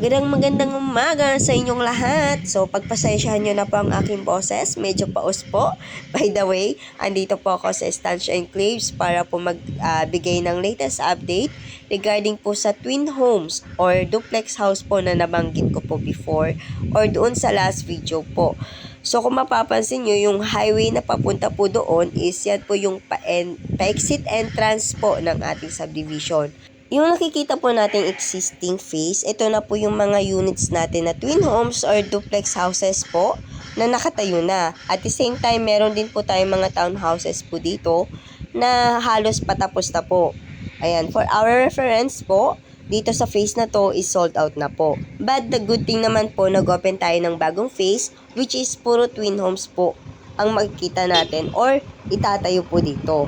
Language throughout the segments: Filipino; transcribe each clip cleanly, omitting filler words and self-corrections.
Magandang umaga sa inyong lahat. So, pagpasensyahan nyo na po ang aking boses. Medyo paus po. By the way, andito po ako sa Estancia Enclaves para po magbigay ng latest update regarding po sa twin homes or duplex house po na nabanggit ko po before or doon sa last video po. So, kung mapapansin nyo, yung highway na papunta po doon is yan po yung pa-exit entrance po ng ating subdivision. Yung nakikita po nating existing phase, ito na po yung mga units natin na twin homes or duplex houses po na nakatayo na. At the same time, meron din po tayong mga townhouses po dito na halos patapos na po. Ayan, for our reference po, dito sa phase na to is sold out na po. But the good thing naman po, nag-open tayo ng bagong phase which is puro twin homes po ang makikita natin or itatayo po dito.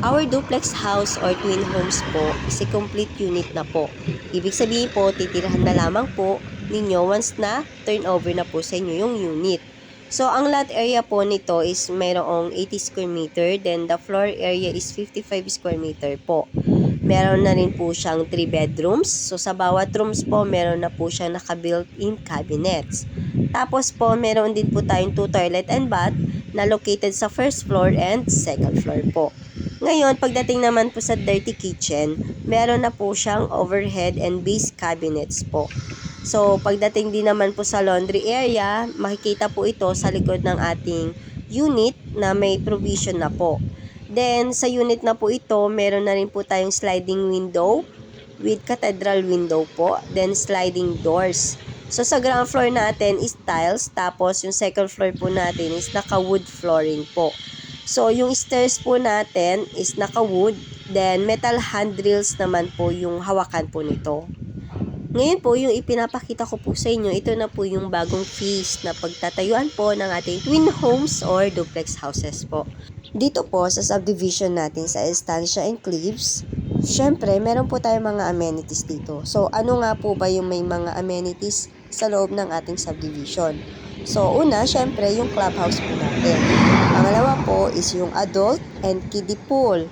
Our duplex house or twin homes po is a complete unit na po. Ibig sabihin po, titirahan na lamang po ninyo once na turnover na po sa inyo yung unit. So, ang lot area po nito is mayroong 80 square meter, then the floor area is 55 square meter po. Meron na rin po siyang 3 bedrooms. So, sa bawat rooms po, meron na po siyang naka-built-in cabinets. Tapos po, meron din po tayong 2 toilet and bath na located sa first floor and second floor po. Ngayon, pagdating naman po sa dirty kitchen, meron na po siyang overhead and base cabinets po. So, pagdating din naman po sa laundry area, makikita po ito sa likod ng ating unit na may provision na po. Then, sa unit na po ito, meron na rin po tayong sliding window with cathedral window po. Then, sliding doors. So, sa ground floor natin is tiles, tapos yung second floor po natin is naka-wood flooring po. So, yung stairs po natin is naka-wood, then metal handrails naman po yung hawakan po nito. Ngayon po, yung ipinapakita ko po sa inyo, ito na po yung bagong phase na pagtatayuan po ng ating twin homes or duplex houses po. Dito po sa subdivision natin sa Estancia Enclaves, syempre, meron po tayong mga amenities dito. So, ano nga po ba yung may mga amenities sa loob ng ating subdivision? So, una, syempre, yung clubhouse po natin. Pangalawa po is yung adult and kiddie pool.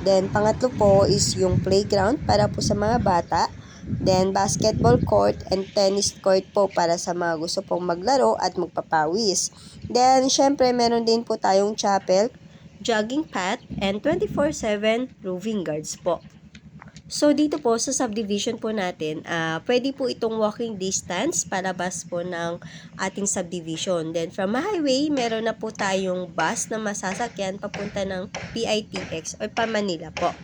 Then, pangatlo po is yung playground para po sa mga bata. Then, basketball court and tennis court po para sa mga gusto pong maglaro at magpapawis. Then, syempre, meron din po tayong chapel, jogging path, and 24/7 roving guards po. So, dito po sa subdivision po natin, pwede po itong walking distance palabas po ng ating subdivision. Then, from highway, meron na po tayong bus na masasakyan papunta ng PITX or pa-Manila po.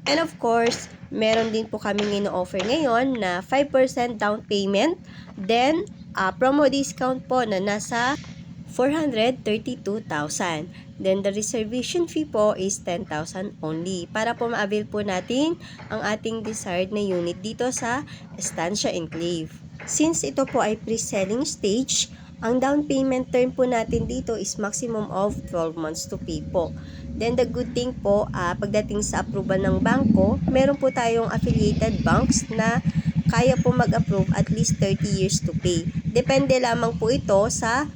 And of course, meron din po kami ino-offer ngayon na 5% down payment. Then, promo discount po na nasa 432,000. Then, the reservation fee po is 10,000 only para po ma-avail po natin ang ating desired na unit dito sa Estancia Enclave. Since ito po ay pre-selling stage, ang down payment term po natin dito is maximum of 12 months to pay po. Then, the good thing po, pagdating sa approval ng bangko, meron po tayong affiliated banks na kaya po mag-approve at least 30 years to pay. Depende lamang po ito sa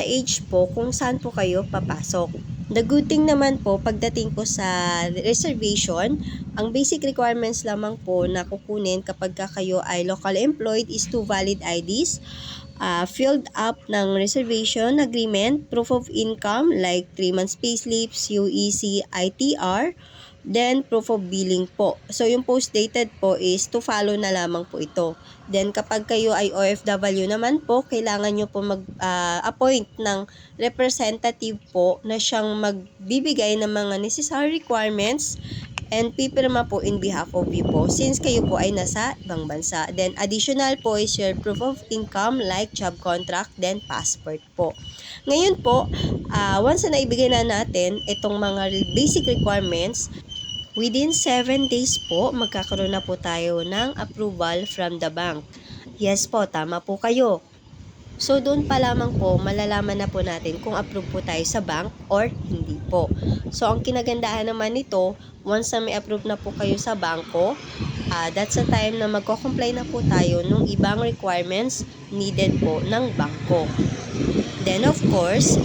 age po kung saan po kayo papasok. The good thing naman po, pagdating po sa reservation, ang basic requirements lamang po na kukunin kapag kayo ay local employed is 2 valid IDs, filled up ng reservation agreement, proof of income like 3 months payslips, UEC, ITR, then proof of billing po. So, yung post-dated po is to follow na lamang po ito. Then, kapag kayo ay OFW naman po, kailangan nyo po mag-appoint ng representative po na siyang magbibigay ng mga necessary requirements and pipirma po in behalf of you po since kayo po ay nasa ibang bansa. Then, additional po is your proof of income like job contract, then passport po. Ngayon po, once na naibigay na natin itong mga basic requirements, within 7 days po, magkakaroon na po tayo ng approval from the bank. Yes po, tama po kayo. So doon pa lamang po malalaman na po natin kung approve po tayo sa bank or hindi po. So ang kinagandahan naman nito, once na may approve na po kayo sa bangko, that's the time na magko-comply na po tayo ng ibang requirements needed po ng bangko. Then of course,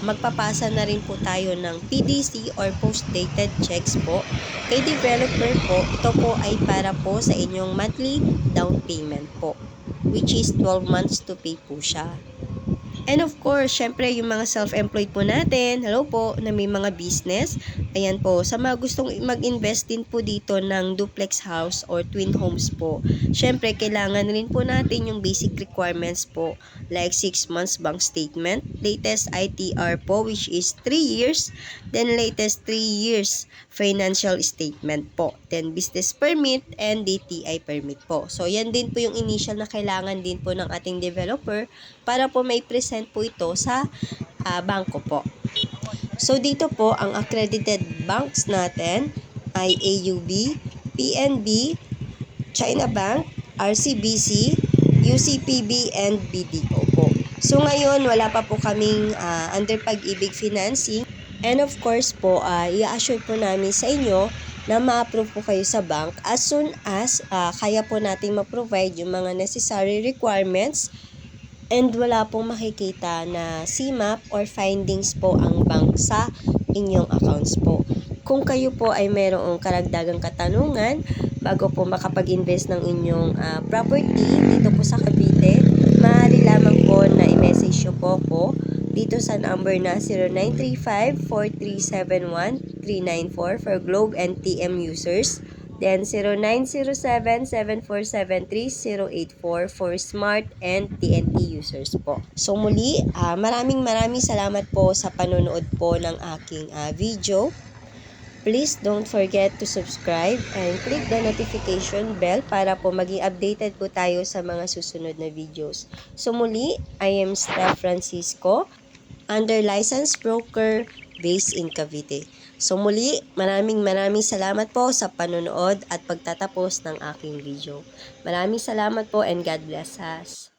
magpapasa na rin po tayo ng PDC or post-dated checks po kay developer po. Ito po ay para po sa inyong monthly down payment po, which is 12 months to pay po siya. And of course, syempre yung mga self-employed po natin, hello po, na may mga business, ayan po, sa mga gustong mag-invest din po dito ng duplex house or twin homes po, syempre kailangan rin po natin yung basic requirements po, like 6 months bank statement, latest ITR po, which is 3 years, then latest 3 years financial statement po, then business permit and DTI permit po. So, yan din po yung initial na kailangan din po ng ating developer para po may present po ito sa bangko po. So, dito po, ang accredited banks natin ay AUB, PNB, China Bank, RCBC, UCPB, and BDO po. So, ngayon, wala pa po kaming under Pag-ibig financing. And of course po, i-assure po namin sa inyo na ma-approve po kayo sa bank as soon as kaya po natin ma-provide yung mga necessary requirements and wala pong makikita na CMAP or findings po ang bank sa inyong accounts po. Kung kayo po ay mayroong karagdagang katanungan bago po makapag-invest ng inyong property dito po sa Cavite, maaari lamang po na i-message nyo po ko dito sa number na 0935-4371-394 for Globe and TM users. Then 0907-7473-084 for Smart and TNT users po. So muli, maraming salamat po sa panonood po ng aking video. Please don't forget to subscribe and click the notification bell para po maging updated po tayo sa mga susunod na videos. So muli, I am Steph Francisco, under licensed broker based in Cavite. So muli, maraming salamat po sa panonood at pagtatapos ng aking video. Maraming salamat po and God bless us.